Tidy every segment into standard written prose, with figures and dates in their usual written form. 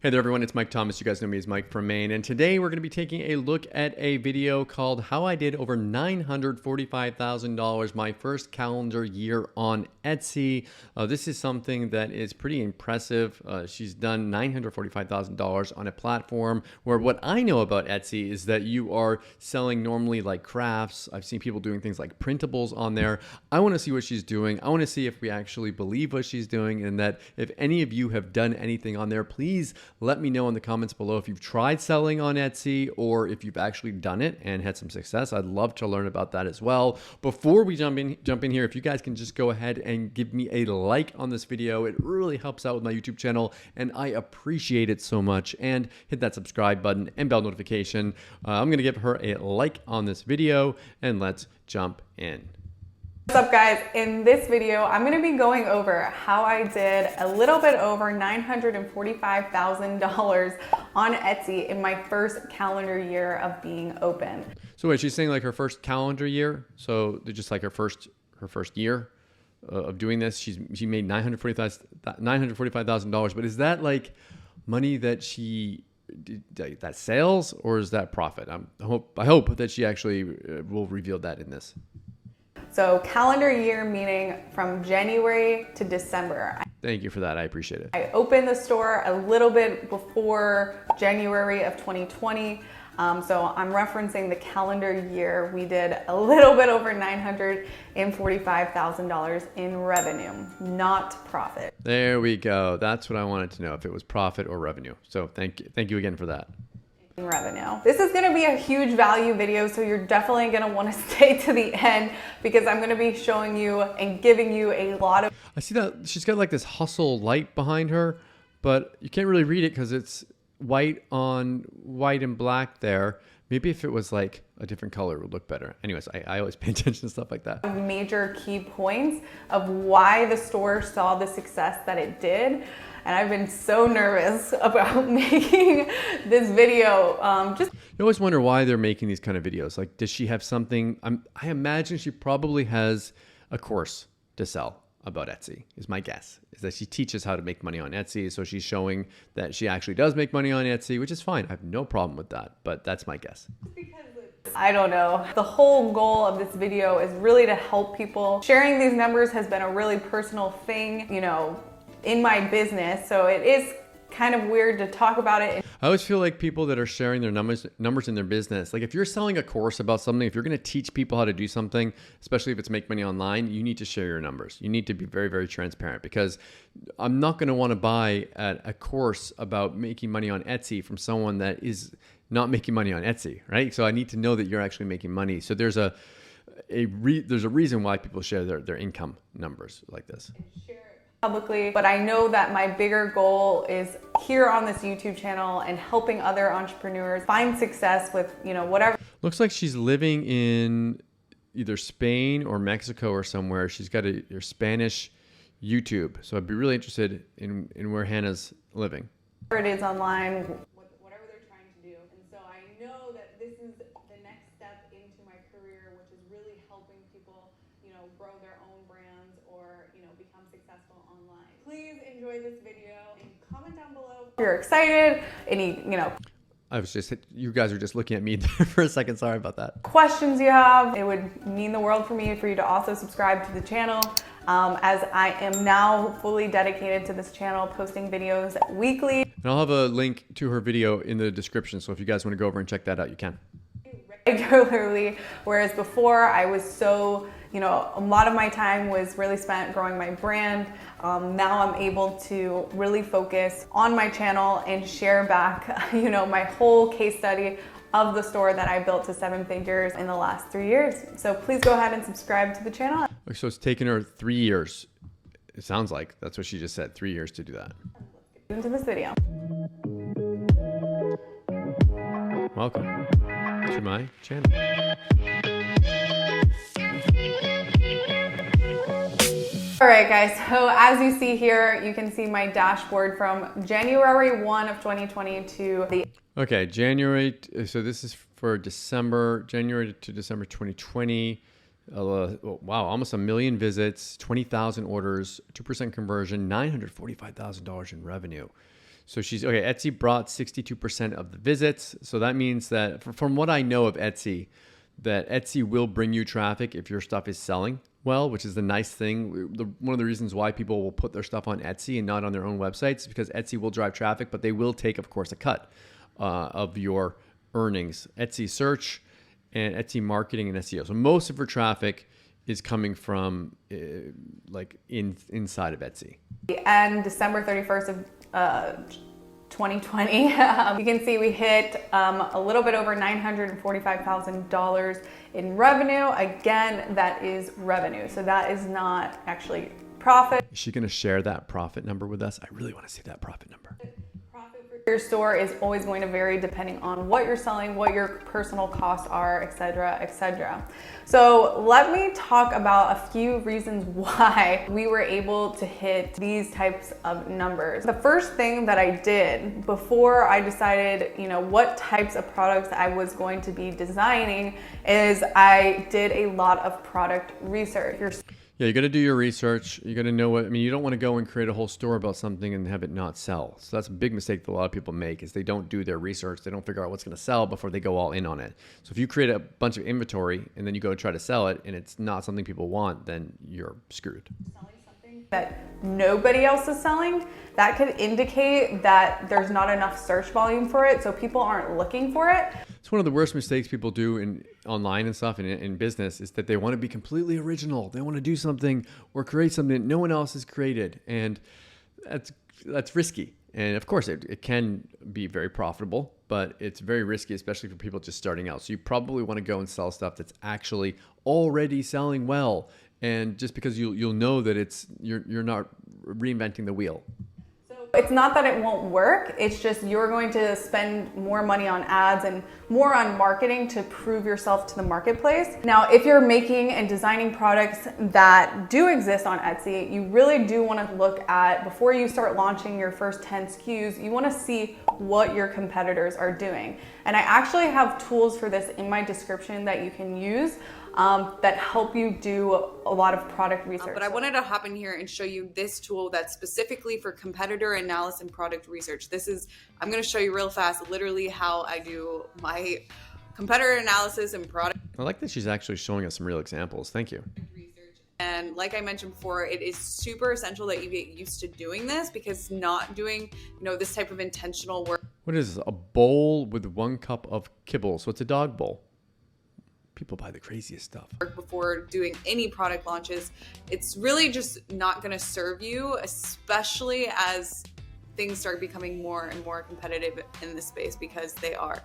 Hey there everyone, it's Mike Thomas. You guys know me as Mike from Maine, and today we're going to be taking a look at a video called How I Did Over $945,000 my first calendar year on Etsy. This is something that is pretty impressive. She's done $945,000 on a platform where what I know about Etsy is that you are selling normally like crafts. I've seen people doing things like printables on there. I want to see what she's doing. I want to see if we actually believe what she's doing, and that if any of you have done anything on there, please let me know in the comments below if you've tried selling on Etsy or if you've actually done it and had some success. I'd love to learn about that as well. Before we jump in here, if you guys can just go ahead and give me a like on this video, it really helps out with my YouTube channel and I appreciate it so much. And hit that subscribe button and bell notification. I'm gonna give her a like on this video, and let's jump in. What's up guys? In this video, I'm going to be going over how I did a little bit over $945,000 on Etsy in my first calendar year of being open. So wait, she's saying like her first calendar year? So just like her first year of doing this, she made $945,000, but is that like money that she that sales, or is that profit? I hope that she actually will reveal that in this. So calendar year meaning from January to December. Thank you for that. I appreciate it. I opened the store a little bit before January of 2020. So I'm referencing the calendar year. We did a little bit over $945,000 in revenue, not profit. There we go. That's what I wanted to know, if it was profit or revenue. So thank you again for that. Revenue. This is going to be a huge value video, so you're definitely going to want to stay to the end because I'm going to be showing you and giving you a lot of... I see that she's got like this hustle light behind her, but you can't really read it because it's white on white and black there. Maybe if it was like a different color, it would look better. Anyways, I always pay attention to stuff like that. Major key points of why the store saw the success that it did. And I've been so nervous about making this video. You always wonder why they're making these kind of videos. Like, does she have something? I imagine she probably has a course to sell about Etsy, is my guess. Is that she teaches how to make money on Etsy. So she's showing that she actually does make money on Etsy, which is fine. I have no problem with that, but that's my guess. I don't know. The whole goal of this video is really to help people. Sharing these numbers has been a really personal thing, you know, in my business, so it is kind of weird to talk about it. I always feel like people that are sharing their numbers in their business, like if you're selling a course about something, if you're going to teach people how to do something, especially if it's make money online, you need to share your numbers. You need to be very, very transparent, because I'm not going to want to buy a course about making money on Etsy from someone that is not making money on Etsy, right? So I need to know that you're actually making money. So there's a reason why people share their income numbers like this publicly, but I know that my bigger goal is here on this YouTube channel and helping other entrepreneurs find success with, you know, whatever. Looks like she's living in either Spain or Mexico or somewhere. She's got her Spanish YouTube. So I'd be really interested in where Hannah's living. It is online, whatever they're trying to do. And so I know that this is the next step into my career, which is really helping people, you know, grow their own brands or, you know, become successful online. Please enjoy this video and comment down below if you're excited, any, you know, you guys are just looking at me there for a second. Sorry about that. Questions you have. It would mean the world for me for you to also subscribe to the channel, as I am now fully dedicated to this channel, posting videos weekly. And I'll have a link to her video in the description, so if you guys want to go over and check that out, you can. Regularly, whereas before I was so, you know, a lot of my time was really spent growing my brand. Now I'm able to really focus on my channel and share back, you know, my whole case study of the store that I built to 7 figures in the last 3 years. So please go ahead and subscribe to the channel. So it's taken her 3 years. It sounds like that's what she just said, 3 years to do that. Let's get into this video. Welcome to my channel. All right guys, so as you see here, you can see my dashboard from January 1 of 2020 to the... Okay, January, so this is for December, January to December 2020. Wow, almost 1 million visits, 20,000 orders, 2% conversion, $945,000 in revenue. So she's okay. Etsy brought 62% of the visits. So that means that from what I know of Etsy, that Etsy will bring you traffic if your stuff is selling well, which is the nice thing. One of the reasons why people will put their stuff on Etsy and not on their own websites is because Etsy will drive traffic, but they will take, of course, a cut of your earnings. Etsy search and Etsy marketing and SEO. So most of her traffic is coming from inside of Etsy. And December 31st of 2020, you can see we hit a little bit over $945,000 in revenue. Again, that is revenue. So that is not actually profit. Is she going to share that profit number with us? I really want to see that profit number. Your store is always going to vary depending on what you're selling, what your personal costs are, etc., etc. So let me talk about a few reasons why we were able to hit these types of numbers. The first thing that I did before I decided, what types of products I was going to be designing is I did a lot of product research. Yeah, you got to do your research. You got to know you don't want to go and create a whole store about something and have it not sell. So that's a big mistake that a lot of people make is they don't do their research. They don't figure out what's going to sell before they go all in on it. So if you create a bunch of inventory and then you go try to sell it and it's not something people want, then you're screwed. That nobody else is selling, that could indicate that there's not enough search volume for it, so people aren't looking for it. It's one of the worst mistakes people do in online and stuff and in business is that they want to be completely original. They want to do something or create something that no one else has created, and that's risky. And of course, it can be very profitable, but it's very risky, especially for people just starting out. So you probably want to go and sell stuff that's actually already selling well. And just because you'll know that you're not reinventing the wheel. It's not that it won't work, it's just you're going to spend more money on ads and more on marketing to prove yourself to the marketplace. Now, if you're making and designing products that do exist on Etsy, you really do want to look at, before you start launching your first 10 SKUs, you want to see what your competitors are doing. And I actually have tools for this in my description that you can use that help you do a lot of product research. But I wanted to hop in here and show you this tool that's specifically for competitor analysis and product research. I'm going to show you real fast, literally how I do my competitor analysis and product. I like that she's actually showing us some real examples. Thank you. And like I mentioned before, it is super essential that you get used to doing this, because not doing, this type of intentional work. What is this? A bowl with 1 cup of kibble. So it's a dog bowl. People buy the craziest stuff. Before doing any product launches, it's really just not going to serve you, especially as things start becoming more and more competitive in this space, because they are.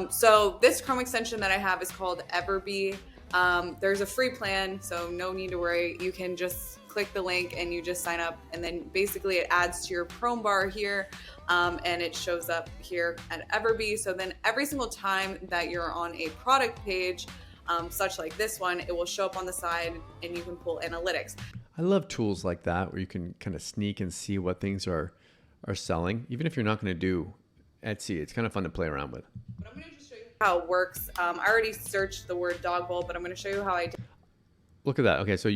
So this Chrome extension that I have is called Everbee. There's a free plan, so no need to worry. You can just click the link and you just sign up, and then basically it adds to your Chrome bar here, and it shows up here at Everbee. So then every single time that you're on a product page, such like this one, it will show up on the side and you can pull analytics. I love tools like that where you can kind of sneak and see what things are selling. Even if you're not going to do Etsy, it's kind of fun to play around with. But I'm going to just show you how it works. I already searched the word dog bowl, but I'm going to show you how I did. Look at that. Okay, so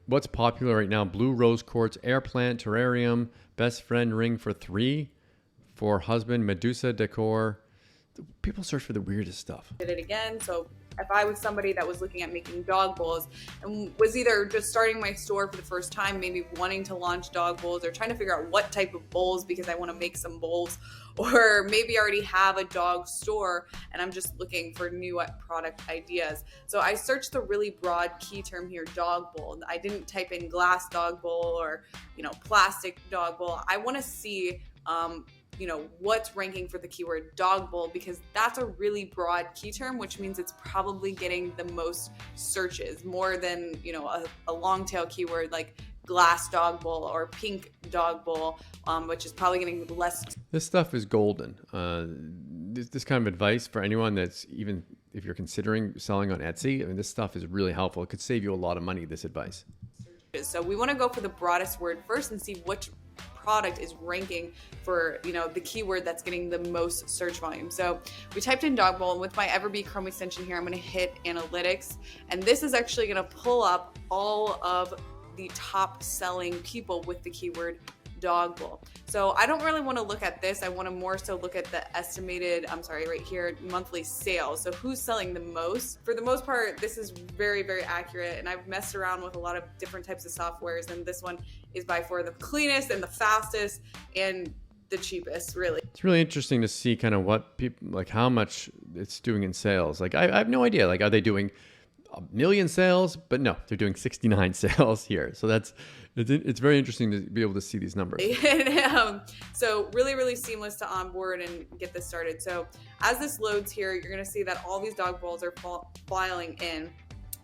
what's popular right now? Blue rose quartz, air plant, terrarium, best friend ring for 3, for husband, Medusa decor. People search for the weirdest stuff. Did it again. So if I was somebody that was looking at making dog bowls and was either just starting my store for the first time, maybe wanting to launch dog bowls, or trying to figure out what type of bowls because I want to make some bowls, or maybe I already have a dog store and I'm just looking for new product ideas. So I searched the really broad key term here, dog bowl. I didn't type in glass dog bowl or, plastic dog bowl. I want to see, what's ranking for the keyword dog bowl, because that's a really broad key term, which means it's probably getting the most searches, more than, a long tail keyword like glass dog bowl or pink dog bowl, which is probably getting less. This stuff is golden. This kind of advice for anyone that's, even if you're considering selling on Etsy, this stuff is really helpful. It could save you a lot of money, this advice. So we want to go for the broadest word first and see which product is ranking for the keyword that's getting the most search volume. So we typed in dog bowl, and with my Everbee Chrome extension here, I'm going to hit analytics, and this is actually going to pull up all of the top selling people with the keyword dog bowl. So I don't really want to look at this. I want to more so look at the estimated, right here, monthly sales. So who's selling the most? For the most part, this is very, very accurate. And I've messed around with a lot of different types of softwares. And this one is by far the cleanest and the fastest and the cheapest, really. It's really interesting to see kind of what people, like how much it's doing in sales. Like I have no idea. Like, are they doing 1 million sales? But no, they're doing 69 sales here. So it's very interesting to be able to see these numbers. And, so really, really seamless to onboard and get this started. So as this loads here, you're going to see that all these dog bowls are filing in.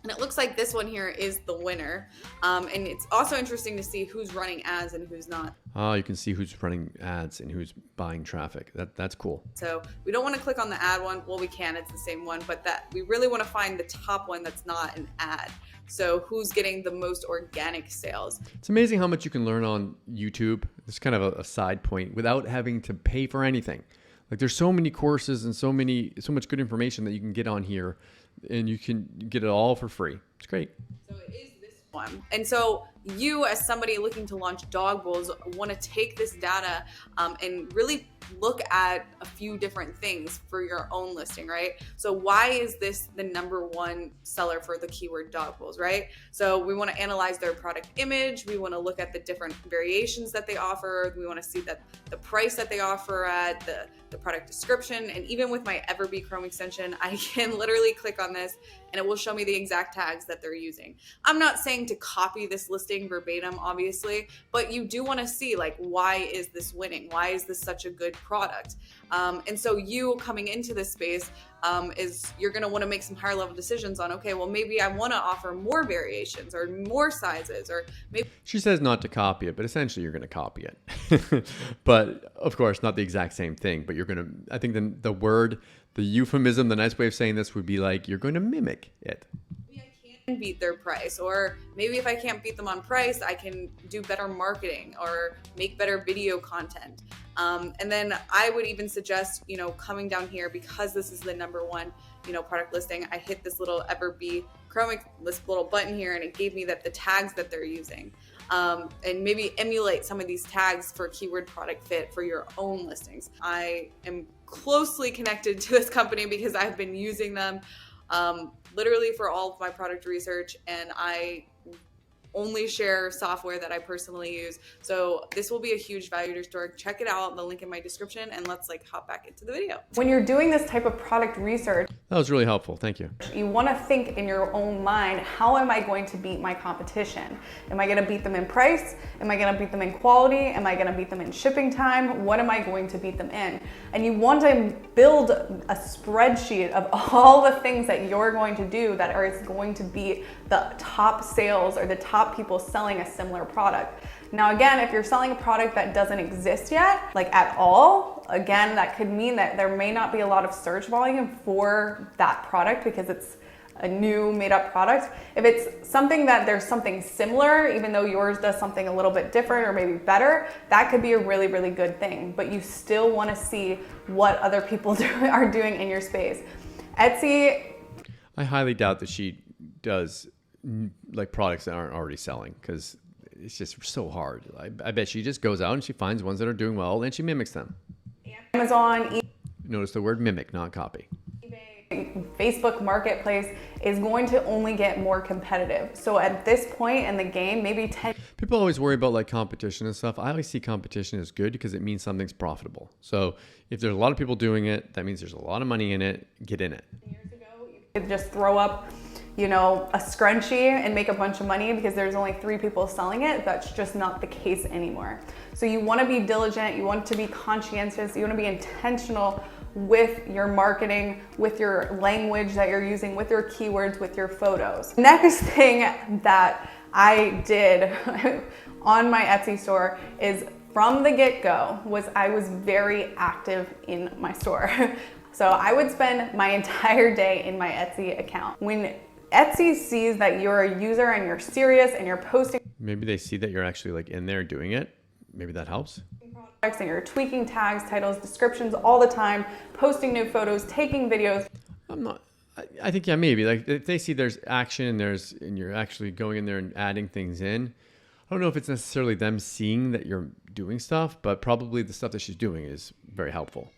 And it looks like this one here is the winner. And it's also interesting to see who's running ads and who's not. Oh, you can see who's running ads and who's buying traffic. That's cool. So we don't want to click on the ad one. Well, we can, it's the same one, but that we really want to find the top one that's not an ad. So who's getting the most organic sales? It's amazing how much you can learn on YouTube. It's kind of a side point without having to pay for anything. Like there's so many courses and so much good information that you can get on here, and you can get it all for free. It's great. So it is this one. And so you, as somebody looking to launch dog bowls, want to take this data and really look at a few different things for your own listing, right? So why is this the #1 seller for the keyword dog bowls, right? So we want to analyze their product image. We want to look at the different variations that they offer. We want to see that the price that they offer at, the product description. And even with my Everbee Chrome extension, I can literally click on this and it will show me the exact tags that they're using. I'm not saying to copy this listing verbatim, obviously, but you do want to see, like, why is this winning? Why is this such a good product? And so you coming into this space is you're going to want to make some higher level decisions on, okay, well, maybe I want to offer more variations or more sizes, or maybe. She says not to copy it, but essentially you're going to copy it. But of course, not the exact same thing, but you're going to, I think the euphemism, the nice way of saying this would be like, you're going to mimic it. Beat their price, or maybe if I can't beat them on price, I can do better marketing or make better video content. And then I would even suggest, coming down here, because this is the #1, product listing, I hit this little Everbee Chrome, this little button here, and it gave me the tags that they're using. And maybe emulate some of these tags for keyword product fit for your own listings. I am closely connected to this company because I've been using them literally for all of my product research, and I only share software that I personally use. So this will be a huge value to your store. Check it out, the link in my description, and let's hop back into the video. When you're doing this type of product research, that was really helpful. Thank you. You want to think in your own mind, how am I going to beat my competition? Am I going to beat them in price? Am I going to beat them in quality? Am I going to beat them in shipping time? What am I going to beat them in? And you want to build a spreadsheet of all the things that you're going to do that is going to beat the top sales or the top people selling a similar product. Now, again, if you're selling a product that doesn't exist yet, at all, again, that could mean that there may not be a lot of search volume for that product because it's a new made up product. If it's something that there's something similar, even though yours does something a little bit different or maybe better, that could be a really, really good thing. But you still want to see what other people are doing in your space. Etsy. I highly doubt that she does products that aren't already selling, because it's just so hard. I bet she just goes out and she finds ones that are doing well and she mimics them. Amazon. Notice the word mimic, not copy. Facebook Marketplace is going to only get more competitive. So at this point in the game, maybe 10. People always worry about competition and stuff. I always see competition as good because it means something's profitable. So if there's a lot of people doing it, that means there's a lot of money in it. Get in it. Years ago, you could just throw up a scrunchie and make a bunch of money because there's only 3 people selling it. That's just not the case anymore. So you want to be diligent, you want to be conscientious, you want to be intentional with your marketing, with your language that you're using, with your keywords, with your photos. Next thing that I did on my Etsy store is, from the get-go, I was very active in my store. So I would spend my entire day in my Etsy account. When Etsy sees that you're a user and you're serious and you're posting, maybe they see that you're actually in there doing it. Maybe that helps. Products and you're tweaking tags, titles, descriptions all the time, posting new photos, taking videos. I think, yeah, maybe if they see there's action and you're actually going in there and adding things in. I don't know if it's necessarily them seeing that you're doing stuff, but probably the stuff that she's doing is very helpful.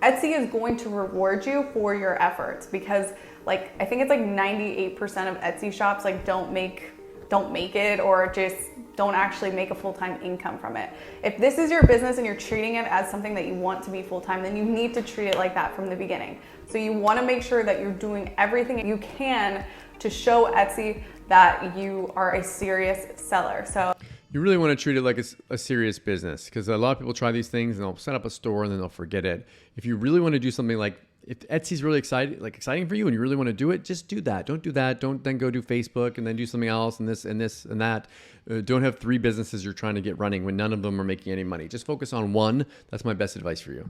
Etsy is going to reward you for your efforts because like I think it's like 98% of Etsy shops like don't make it or just don't actually make a full-time income from it. If this is your business and you're treating it as something that you want to be full-time, then you need to treat it like that from the beginning. So you want to make sure that you're doing everything you can to show Etsy that you are a serious seller. So you really want to treat it like it's a serious business, because a lot of people try these things and they'll set up a store and then they'll forget it. If you really want to do something like, if Etsy's really exciting for you and you really want to do it, just do that. Don't do that. Don't then go do Facebook and then do something else and this and this and that. Don't have 3 businesses you're trying to get running when none of them are making any money. Just focus on one. That's my best advice for you.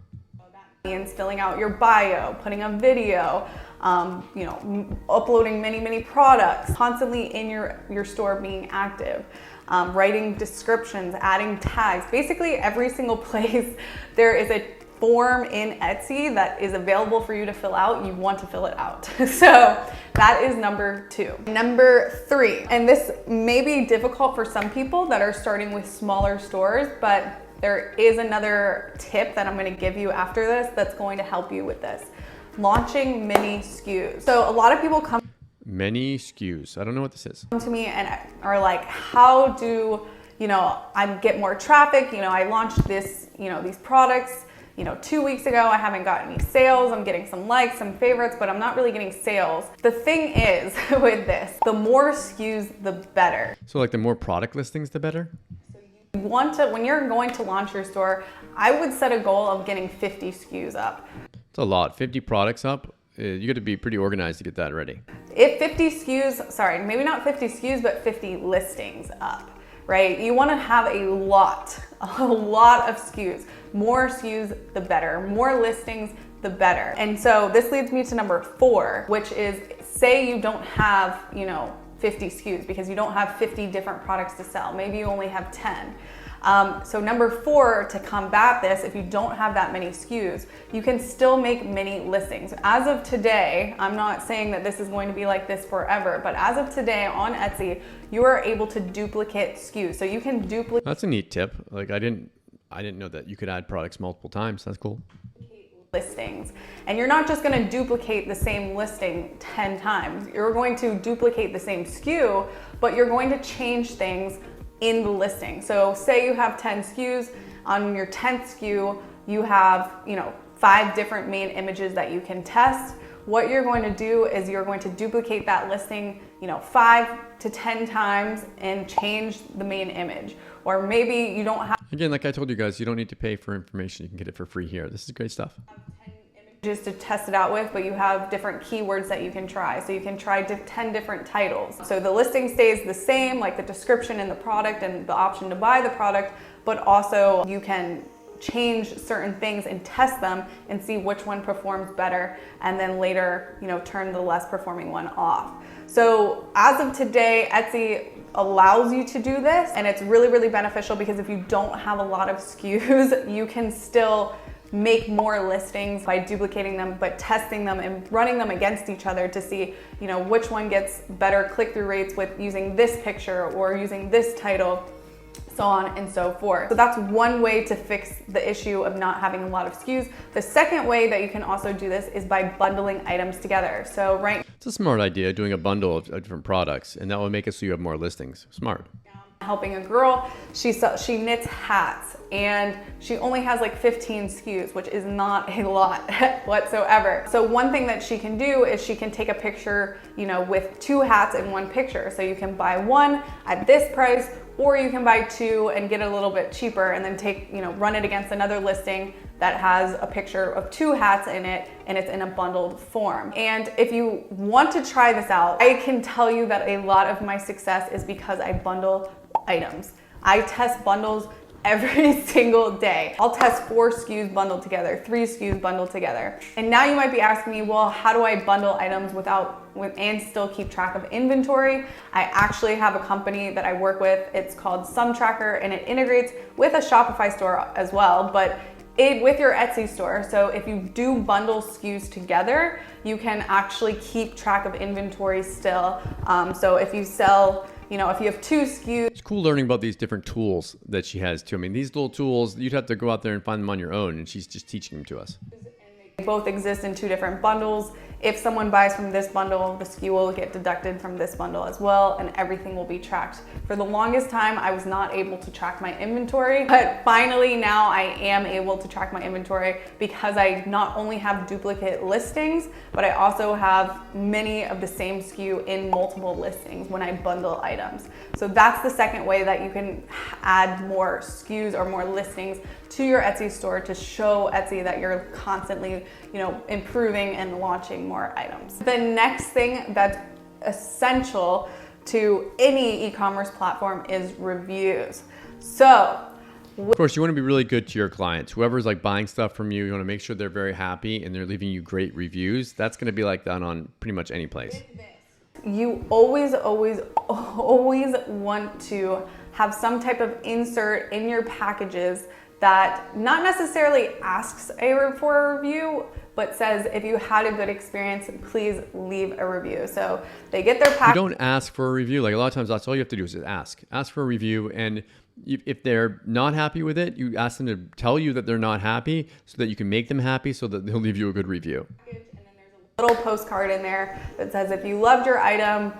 And filling out your bio, putting a video, uploading many products, constantly in your store being active, writing descriptions, adding tags. Basically every single place there is a form in Etsy that is available for you to fill out, you want to fill it out. So that is number 2. Number 3, and this may be difficult for some people that are starting with smaller stores, but there is another tip that I'm going to give you after this that's going to help you with this. Launching mini SKUs. So a lot of people come Many SKUs. I don't know what this is. to me and are like, how do, I get more traffic? I launched this, these products, 2 weeks ago. I haven't gotten any sales. I'm getting some likes, some favorites, but I'm not really getting sales. The thing is with this, the more SKUs, the better. So like the more product listings, the better? You want to, when you're going to launch your store, I would set a goal of getting 50 SKUs up. It's a lot. 50 products up. You got to be pretty organized to get that ready. If 50 SKUs, sorry, maybe not 50 SKUs, but 50 listings up, right? You want to have a lot of SKUs. More SKUs, the better. More listings, the better. And so this leads me to number 4, which is, say you don't have, 50 SKUs because you don't have 50 different products to sell. Maybe you only have 10. So number 4, to combat this, if you don't have that many SKUs, you can still make mini listings. As of today, I'm not saying that this is going to be like this forever, but as of today on Etsy, you are able to duplicate SKUs. So you can duplicate. That's a neat tip. Like I didn't know that you could add products multiple times. That's cool. Listings. And you're not just going to duplicate the same listing 10 times. You're going to duplicate the same SKU, but you're going to change things in the listing. So say you have 10 SKUs, on your 10th SKU, you have, 5 different main images that you can test. What you're going to do is you're going to duplicate that listing, 5 to 10 times and change the main image. Or maybe you don't have. Again, like I told you guys, you don't need to pay for information. You can get it for free here. This is great stuff. Just to test it out with, but you have different keywords that you can try. So you can try 10 different titles. So the listing stays the same, like the description and the product and the option to buy the product, but also you can change certain things and test them and see which one performs better, and then later, turn the less performing one off. So as of today, Etsy allows you to do this, and it's really beneficial because if you don't have a lot of SKUs, you can still make more listings by duplicating them, but testing them and running them against each other to see, which one gets better click-through rates with using this picture or using this title, so on and so forth. So that's one way to fix the issue of not having a lot of SKUs. The second way that you can also do this is by bundling items together. So it's a smart idea, doing a bundle of different products, and that will make it so you have more listings. Smart. Helping a girl, she knits hats and she only has like 15 SKUs, which is not a lot whatsoever. So one thing that she can do is she can take a picture, with 2 hats in one picture. So you can buy one at this price, or you can buy 2 and get a little bit cheaper and then run it against another listing that has a picture of 2 hats in it and it's in a bundled form. And if you want to try this out, I can tell you that a lot of my success is because I bundle items. I test bundles every single day. I'll test 4 SKUs bundled together, 3 SKUs bundled together. And now you might be asking me, well, how do I bundle items and still keep track of inventory? I actually have a company that I work with. It's called Tracker, and it integrates with a Shopify store as well, but with your Etsy store. So if you do bundle SKUs together, you can actually keep track of inventory still. So if you sell if you have 2 SKUs, It's cool learning about these different tools that she has too. I mean, these little tools, you'd have to go out there and find them on your own, and she's just teaching them to us. they both exist in 2 different bundles. If someone buys from this bundle, the SKU will get deducted from this bundle as well, and everything will be tracked. For the longest time, I was not able to track my inventory, but finally now I am able to track my inventory because I not only have duplicate listings, but I also have many of the same SKU in multiple listings when I bundle items. So that's the second way that you can add more SKUs or more listings to your Etsy store to show Etsy that you're constantly, improving and launching more items. The next thing that's essential to any e-commerce platform is reviews. So, of course, you want to be really good to your clients. Whoever's like buying stuff from you, you want to make sure they're very happy and they're leaving you great reviews. That's going to be like that on pretty much any place. You always want to have some type of insert in your packages that not necessarily asks for a review, but says, if you had a good experience, please leave a review. So they get their package. You don't ask for a review. Like a lot of times, that's all you have to do is just ask. Ask for a review. And if they're not happy with it, you ask them to tell you that they're not happy so that you can make them happy so that they'll leave you a good review. Little postcard in there that says, if you loved your item,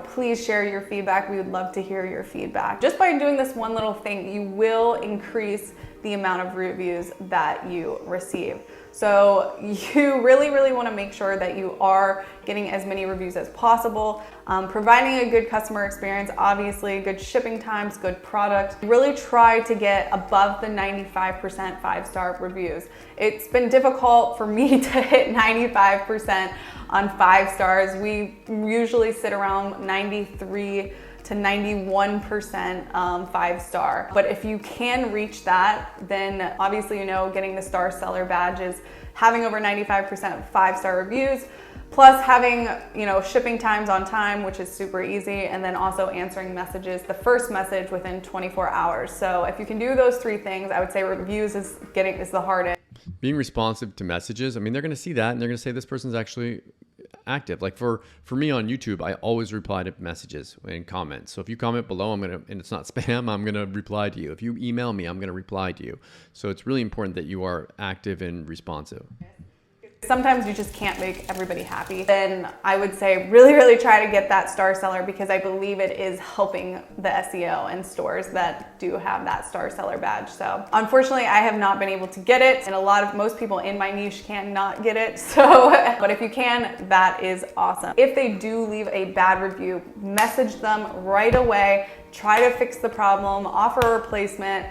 please share your feedback. We would love to hear your feedback. Just by doing this one little thing, you will increase the amount of reviews that you receive. So you really want to make sure that you are getting as many reviews as possible, providing a good customer experience, obviously good shipping times, good product. Really try to get above the 95% 5-star reviews. It's been difficult for me to hit 95% on 5 stars. We usually sit around 93 to 91% 5-star. But if you can reach that, then obviously, getting the star seller badges, having over 95% 5-star reviews, plus having, shipping times on time, which is super easy, and then also answering messages, the first message within 24 hours. So if you can do those 3 things, I would say reviews is the hardest. Being responsive to messages, I mean, they're going to see that and they're going to say this person's actually active. Like for me on YouTube, I always reply to messages and comments. So if you comment below, and it's not spam, I'm going to reply to you. If you email me, I'm going to reply to you. So it's really important that you are active and responsive. Sometimes you just can't make everybody happy. Then I would say really try to get that star seller, because I believe it is helping the SEO and stores that do have that star seller badge. So unfortunately, I have not been able to get it, and most people in my niche cannot get it. So, but if you can, that is awesome. If they do leave a bad review, message them right away, try to fix the problem, offer a replacement.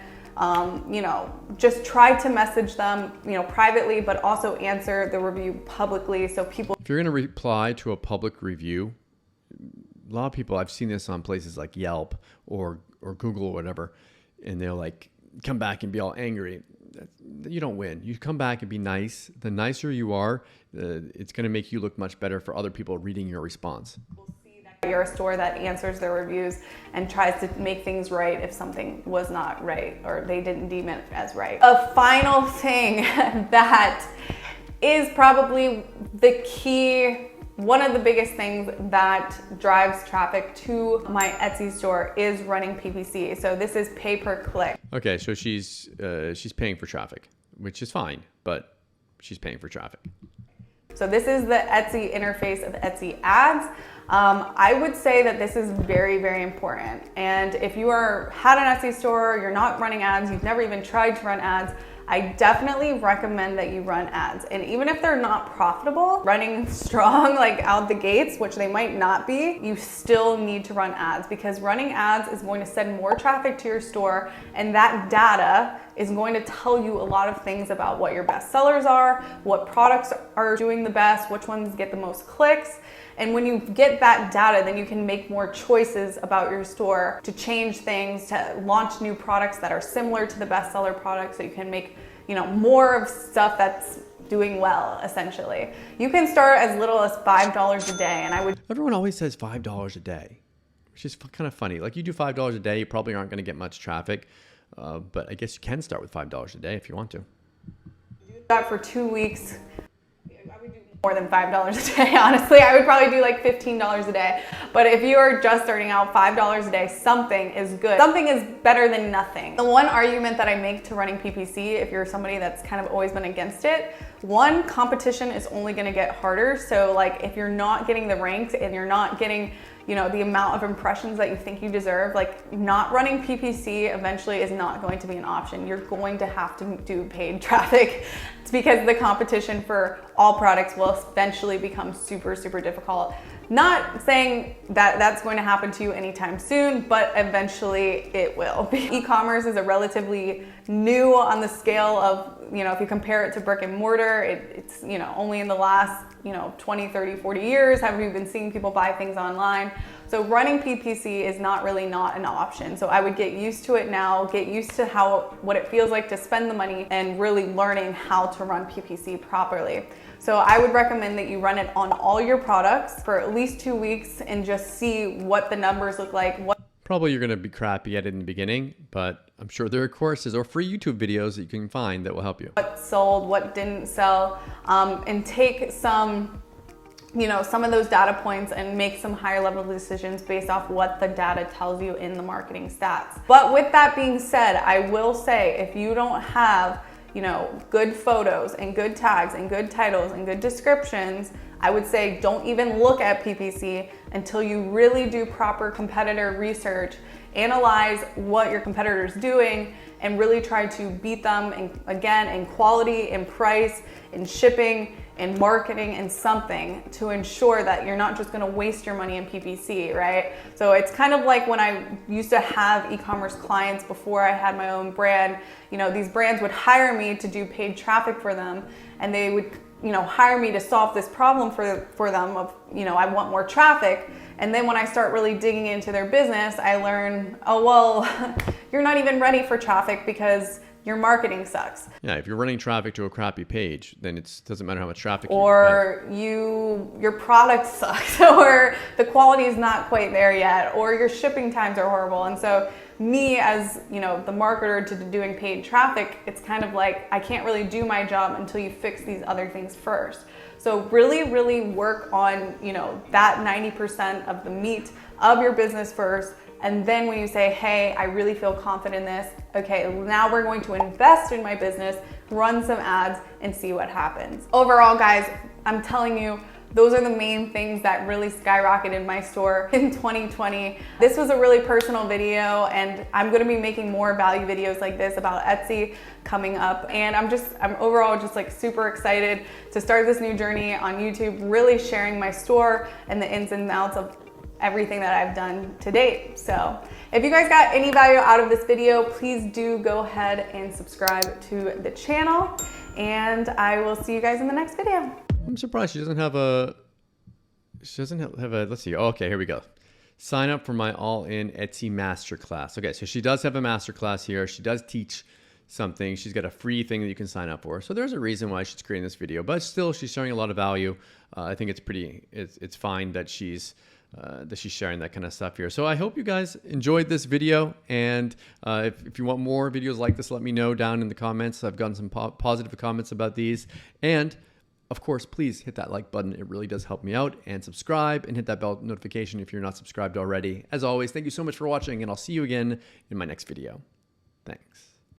Just try to message them, privately, but also answer the review publicly so people. If you're going to reply to a public review, a lot of people, I've seen this on places like Yelp or Google or whatever, and they'll like come back and be all angry. You don't win. You come back and be nice. The nicer you are, it's going to make you look much better for other people reading your response. You're a store that answers their reviews and tries to make things right if something was not right or they didn't deem it as right. A final thing that is probably the key, one of the biggest things that drives traffic to my Etsy store is running PPC. So this is pay per click. Okay, so she's paying for traffic, which is fine, but she's paying for traffic. So this is the Etsy interface of Etsy ads. I would say that this is very important. And if you had an Etsy store, you're not running ads, you've never even tried to run ads, I definitely recommend that you run ads. And even if they're not profitable, running strong like out the gates, which they might not be, you still need to run ads, because running ads is going to send more traffic to your store, and that data is going to tell you a lot of things about what your best sellers are, what products are doing the best, which ones get the most clicks. And when you get that data, then you can make more choices about your store to change things, to launch new products that are similar to the bestseller product, so you can make, more of stuff that's doing well, essentially. You can start as little as $5 a day, and Everyone always says $5 a day, which is kind of funny. Like, you do $5 a day, you probably aren't going to get much traffic, but I guess you can start with $5 a day if you want to. Do that for 2 weeks. I would do more than $5 a day, honestly. I would probably do like $15 a day. But if you are just starting out, $5 a day, something is good. Something is better than nothing. The one argument that I make to running PPC, if you're somebody that's kind of always been against it, one, competition is only gonna get harder. So like if you're not getting the ranks and you're not getting, you know, the amount of impressions that you think you deserve, like not running PPC eventually is not going to be an option. You're going to have to do paid traffic. It's because the competition for all products will eventually become super, super difficult. Not saying that that's going to happen to you anytime soon, but eventually it will. E-commerce is a relatively new on the scale of, you know, if you compare it to brick and mortar, it's, you know, only in the last, 20, 30, 40 years have we been seeing people buy things online. So running PPC is not an option. So I would get used to it now, get used to what it feels like to spend the money and really learning how to run PPC properly. So I would recommend that you run it on all your products for at least 2 weeks and just see what the numbers look like. Probably you're going to be crappy at it in the begining, but I'm sure there are courses or free YouTube videos that you can find that will help you. What sold, what didn't sell, and take some of those data points and make some higher level decisions based off what the data tells you in the marketing stats. But with that being said, I will say if you don't have good photos and good tags and good titles and good descriptions, I would say don't even look at PPC until you really do proper competitor research, analyze what your competitor's doing, and really try to beat them in quality, in price, in shipping, in marketing, and something to ensure that you're not just gonna waste your money in PPC, right? So it's kind of like when I used to have e-commerce clients before I had my own brand, these brands would hire me to do paid traffic for them, and they would hire me to solve this problem for them of, I want more traffic. And then when I start really digging into their business, I learn, oh, well, you're not even ready for traffic because your marketing sucks. Yeah, if you're running traffic to a crappy page, then it doesn't matter how much traffic or your product sucks, or the quality is not quite there yet, or your shipping times are horrible. And so me as the marketer to doing paid traffic, it's kind of like I can't really do my job until you fix these other things first. So really, really work on that 90% of the meat of your business first. And then when you say, hey, I really feel confident in this, okay, now we're going to invest in my business, run some ads, and see what happens. Overall, guys, I'm telling you, those are the main things that really skyrocketed my store in 2020. This was a really personal video, and I'm gonna be making more value videos like this about Etsy coming up. And I'm overall just like super excited to start this new journey on YouTube, really sharing my store and the ins and outs of everything that I've done to date. So if you guys got any value out of this video, please do go ahead and subscribe to the channel, and I will see you guys in the next video. I'm surprised she doesn't have a, let's see. Oh, okay, here we go. Sign up for my all-in Etsy masterclass. Okay, so she does have a masterclass here. She does teach something. She's got a free thing that you can sign up for. So there's a reason why she's creating this video, but still she's showing a lot of value. I think it's fine that she's sharing that kind of stuff here. So I hope you guys enjoyed this video, and if you want more videos like this, let me know down in the comments. I've gotten some positive comments about these, and of course, please hit that like button. It really does help me out, and subscribe and hit that bell notification if you're not subscribed already. As always, thank you so much for watching, and I'll see you again in my next video. Thanks.